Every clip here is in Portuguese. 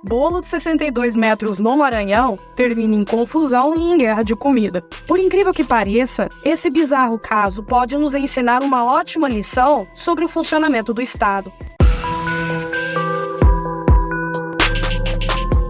Bolo de 62 metros no Maranhão termina em confusão e em guerra de comida. Por incrível que pareça, esse bizarro caso pode nos ensinar uma ótima lição sobre o funcionamento do Estado.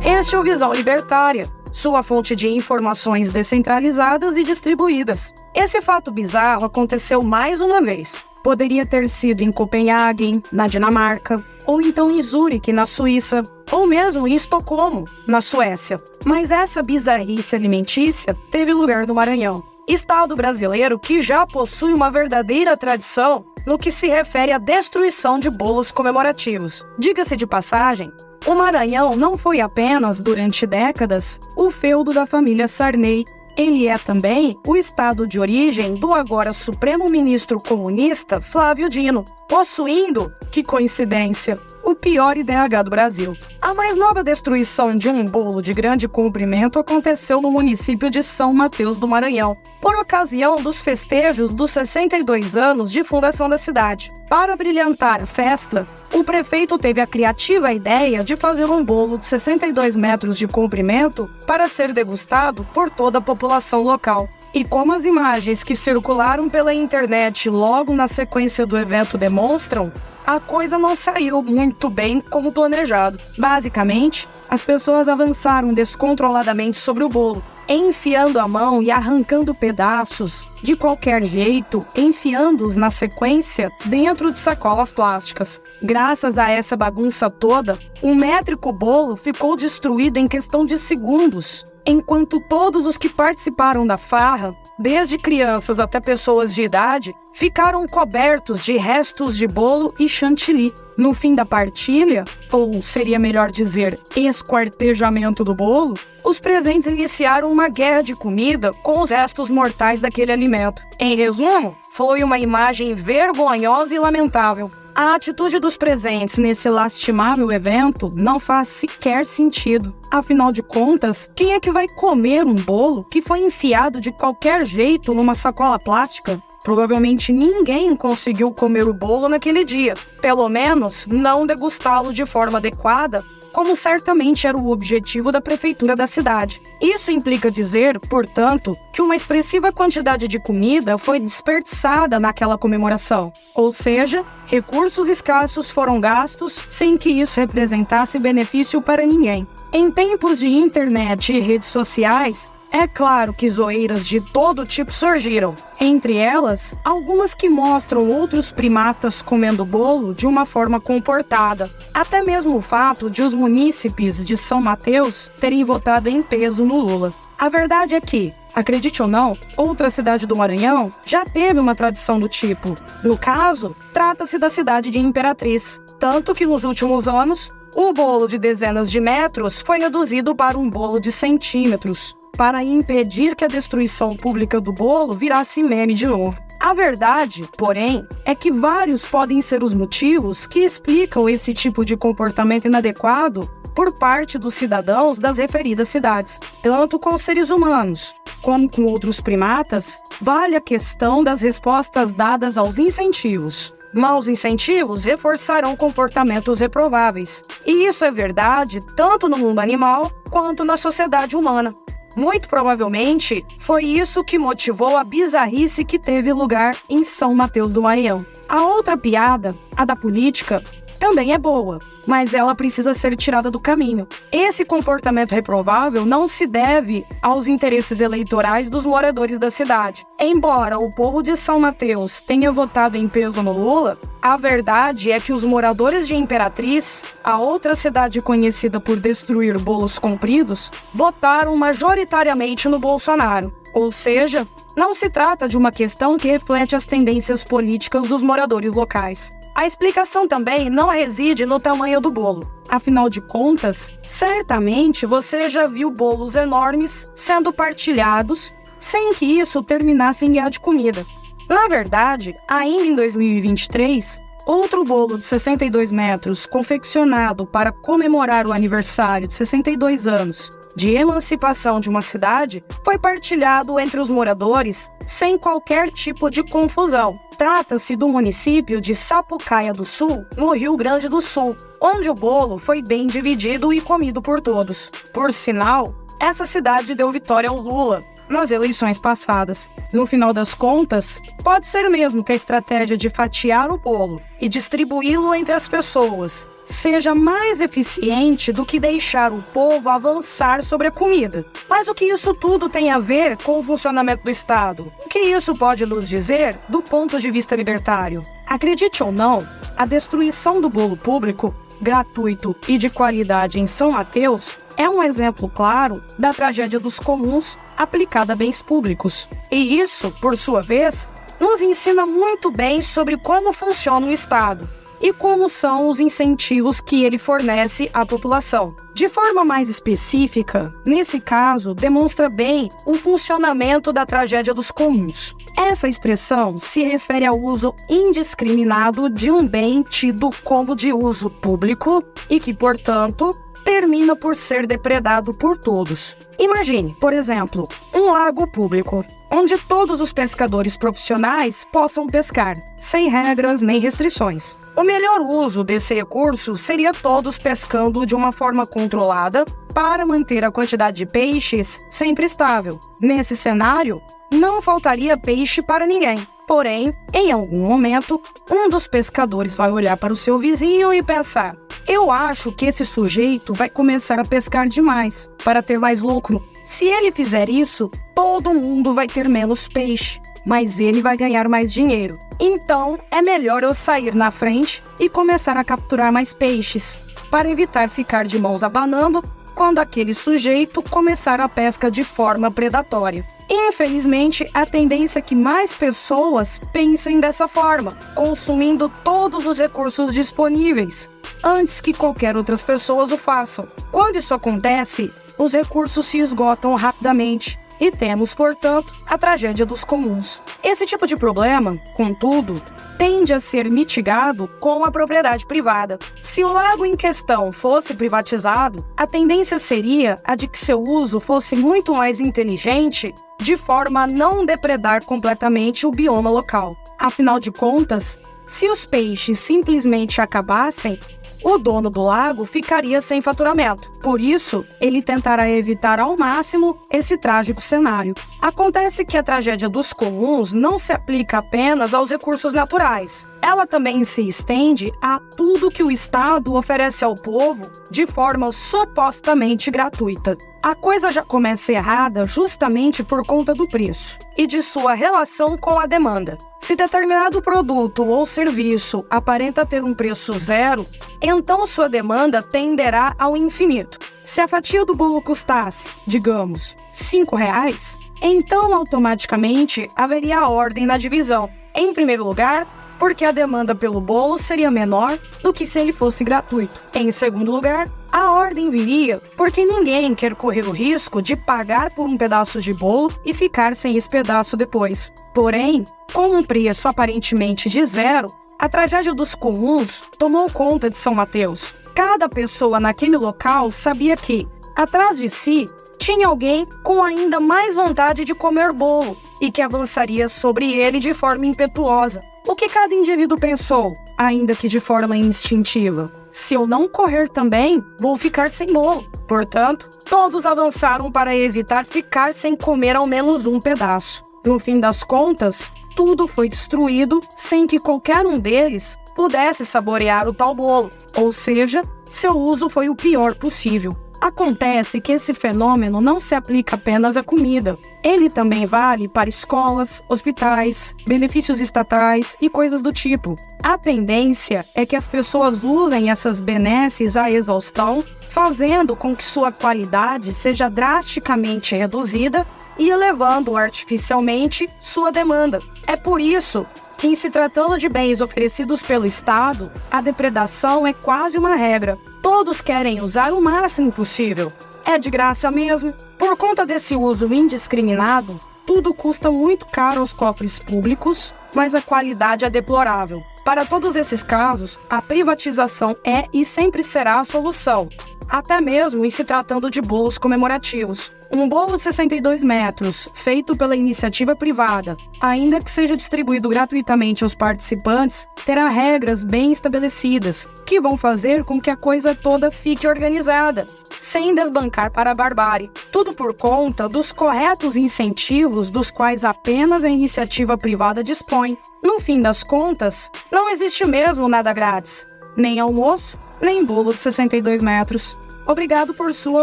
Este é o Visão Libertária, sua fonte de informações descentralizadas e distribuídas. Esse fato bizarro aconteceu mais uma vez. Poderia ter sido em Copenhague, na Dinamarca, ou então em Zurique, na Suíça, ou mesmo em Estocolmo, na Suécia. Mas essa bizarrice alimentícia teve lugar no Maranhão, estado brasileiro que já possui uma verdadeira tradição no que se refere à destruição de bolos comemorativos. Diga-se de passagem, o Maranhão não foi apenas, durante décadas, o feudo da família Sarney. Ele é também o estado de origem do agora Supremo Ministro comunista Flávio Dino, possuindo, que coincidência, o pior IDH do Brasil. A mais nova destruição de um bolo de grande comprimento aconteceu no município de São Mateus do Maranhão, por ocasião dos festejos dos 62 anos de fundação da cidade. Para brilhantar a festa, o prefeito teve a criativa ideia de fazer um bolo de 62 metros de comprimento para ser degustado por toda a população local. E como as imagens que circularam pela internet logo na sequência do evento demonstram, a coisa não saiu muito bem como planejado. Basicamente, as pessoas avançaram descontroladamente sobre o bolo, enfiando a mão e arrancando pedaços, de qualquer jeito, enfiando-os na sequência dentro de sacolas plásticas. Graças a essa bagunça toda, um métrico bolo ficou destruído em questão de segundos, enquanto todos os que participaram da farra, desde crianças até pessoas de idade, ficaram cobertos de restos de bolo e chantilly. No fim da partilha, ou seria melhor dizer, esquartejamento do bolo, os presentes iniciaram uma guerra de comida com os restos mortais daquele alimento. Em resumo, foi uma imagem vergonhosa e lamentável. A atitude dos presentes nesse lastimável evento não faz sequer sentido. Afinal de contas, quem é que vai comer um bolo que foi enfiado de qualquer jeito numa sacola plástica? Provavelmente ninguém conseguiu comer o bolo naquele dia, pelo menos não degustá-lo de forma adequada, como certamente era o objetivo da prefeitura da cidade. Isso implica dizer, portanto, que uma expressiva quantidade de comida foi desperdiçada naquela comemoração. Ou seja, recursos escassos foram gastos sem que isso representasse benefício para ninguém. Em tempos de internet e redes sociais, é claro que zoeiras de todo tipo surgiram, entre elas, algumas que mostram outros primatas comendo bolo de uma forma comportada. Até mesmo o fato de os munícipes de São Mateus terem votado em peso no Lula. A verdade é que, acredite ou não, outra cidade do Maranhão já teve uma tradição do tipo. No caso, trata-se da cidade de Imperatriz, tanto que nos últimos anos, o bolo de dezenas de metros foi reduzido para um bolo de centímetros, para impedir que a destruição pública do bolo virasse meme de novo. A verdade, porém, é que vários podem ser os motivos que explicam esse tipo de comportamento inadequado por parte dos cidadãos das referidas cidades. Tanto com os seres humanos, como com outros primatas, vale a questão das respostas dadas aos incentivos. Maus incentivos reforçarão comportamentos reprováveis. E isso é verdade tanto no mundo animal quanto na sociedade humana. Muito provavelmente, foi isso que motivou a bizarrice que teve lugar em São Mateus do Maranhão. A outra piada, a da política, também é boa, mas ela precisa ser tirada do caminho. Esse comportamento reprovável não se deve aos interesses eleitorais dos moradores da cidade. Embora o povo de São Mateus tenha votado em peso no Lula, a verdade é que os moradores de Imperatriz, a outra cidade conhecida por destruir bolos compridos, votaram majoritariamente no Bolsonaro. Ou seja, não se trata de uma questão que reflete as tendências políticas dos moradores locais. A explicação também não reside no tamanho do bolo. Afinal de contas, certamente você já viu bolos enormes sendo partilhados sem que isso terminasse em guerra de comida. Na verdade, ainda em 2023, outro bolo de 62 metros confeccionado para comemorar o aniversário de 62 anos de emancipação de uma cidade foi partilhado entre os moradores sem qualquer tipo de confusão. Trata-se do município de Sapucaia do Sul, no Rio Grande do Sul, onde o bolo foi bem dividido e comido por todos. Por sinal, essa cidade deu vitória ao Lula nas eleições passadas. No final das contas, pode ser mesmo que a estratégia de fatiar o bolo e distribuí-lo entre as pessoas seja mais eficiente do que deixar o povo avançar sobre a comida. Mas o que isso tudo tem a ver com o funcionamento do Estado? O que isso pode nos dizer do ponto de vista libertário? Acredite ou não, a destruição do bolo público, gratuito e de qualidade em São Mateus é um exemplo claro da tragédia dos comuns aplicada a bens públicos. E isso, por sua vez, nos ensina muito bem sobre como funciona o Estado e como são os incentivos que ele fornece à população. De forma mais específica, nesse caso, demonstra bem o funcionamento da tragédia dos comuns. Essa expressão se refere ao uso indiscriminado de um bem tido como de uso público e que, portanto, termina por ser depredado por todos. Imagine, por exemplo, um lago público, onde todos os pescadores profissionais possam pescar, sem regras nem restrições. O melhor uso desse recurso seria todos pescando de uma forma controlada para manter a quantidade de peixes sempre estável. Nesse cenário, não faltaria peixe para ninguém. Porém, em algum momento, um dos pescadores vai olhar para o seu vizinho e pensar: eu acho que esse sujeito vai começar a pescar demais para ter mais lucro. Se ele fizer isso, todo mundo vai ter menos peixe, mas ele vai ganhar mais dinheiro. Então, é melhor eu sair na frente e começar a capturar mais peixes, para evitar ficar de mãos abanando quando aquele sujeito começar a pesca de forma predatória. Infelizmente, a tendência é que mais pessoas pensem dessa forma, consumindo todos os recursos disponíveis, antes que qualquer outras pessoas o façam. Quando isso acontece, os recursos se esgotam rapidamente e temos, portanto, a tragédia dos comuns. Esse tipo de problema, contudo, tende a ser mitigado com a propriedade privada. Se o lago em questão fosse privatizado, a tendência seria a de que seu uso fosse muito mais inteligente, de forma a não depredar completamente o bioma local. Afinal de contas, se os peixes simplesmente acabassem, o dono do lago ficaria sem faturamento. Por isso, ele tentará evitar ao máximo esse trágico cenário. Acontece que a tragédia dos comuns não se aplica apenas aos recursos naturais. Ela também se estende a tudo que o Estado oferece ao povo de forma supostamente gratuita. A coisa já começa errada justamente por conta do preço e de sua relação com a demanda. Se determinado produto ou serviço aparenta ter um preço zero, então sua demanda tenderá ao infinito. Se a fatia do bolo custasse, digamos, R$5, então automaticamente haveria ordem na divisão. Em primeiro lugar, porque a demanda pelo bolo seria menor do que se ele fosse gratuito. Em segundo lugar, a ordem viria porque ninguém quer correr o risco de pagar por um pedaço de bolo e ficar sem esse pedaço depois. Porém, com um preço aparentemente de zero, a tragédia dos comuns tomou conta de São Mateus. Cada pessoa naquele local sabia que, atrás de si, tinha alguém com ainda mais vontade de comer bolo e que avançaria sobre ele de forma impetuosa. O que cada indivíduo pensou, ainda que de forma instintiva? Se eu não correr também, vou ficar sem bolo. Portanto, todos avançaram para evitar ficar sem comer ao menos um pedaço. No fim das contas, tudo foi destruído sem que qualquer um deles pudesse saborear o tal bolo, ou seja, seu uso foi o pior possível. Acontece que esse fenômeno não se aplica apenas à comida. Ele também vale para escolas, hospitais, benefícios estatais e coisas do tipo. A tendência é que as pessoas usem essas benesses à exaustão, fazendo com que sua qualidade seja drasticamente reduzida e elevando artificialmente sua demanda. É por isso que, em se tratando de bens oferecidos pelo Estado, a depredação é quase uma regra. Todos querem usar o máximo possível. É de graça mesmo. Por conta desse uso indiscriminado, tudo custa muito caro aos cofres públicos, mas a qualidade é deplorável. Para todos esses casos, a privatização é e sempre será a solução. até mesmo em se tratando de bolos comemorativos. Um bolo de 62 metros, feito pela iniciativa privada, ainda que seja distribuído gratuitamente aos participantes, terá regras bem estabelecidas, que vão fazer com que a coisa toda fique organizada, sem desbancar para a barbárie. Tudo por conta dos corretos incentivos dos quais apenas a iniciativa privada dispõe. No fim das contas, não existe mesmo nada grátis. Nem almoço, nem bolo de 62 metros. Obrigado por sua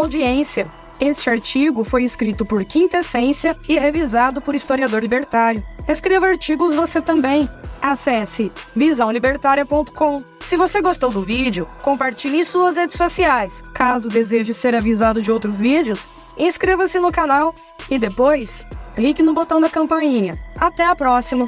audiência. Este artigo foi escrito por Quintessência e revisado por historiador libertário. Escreva artigos você também. Acesse visãolibertaria.com. Se você gostou do vídeo, compartilhe em suas redes sociais. Caso deseje ser avisado de outros vídeos, inscreva-se no canal e depois clique no botão da campainha. Até a próxima!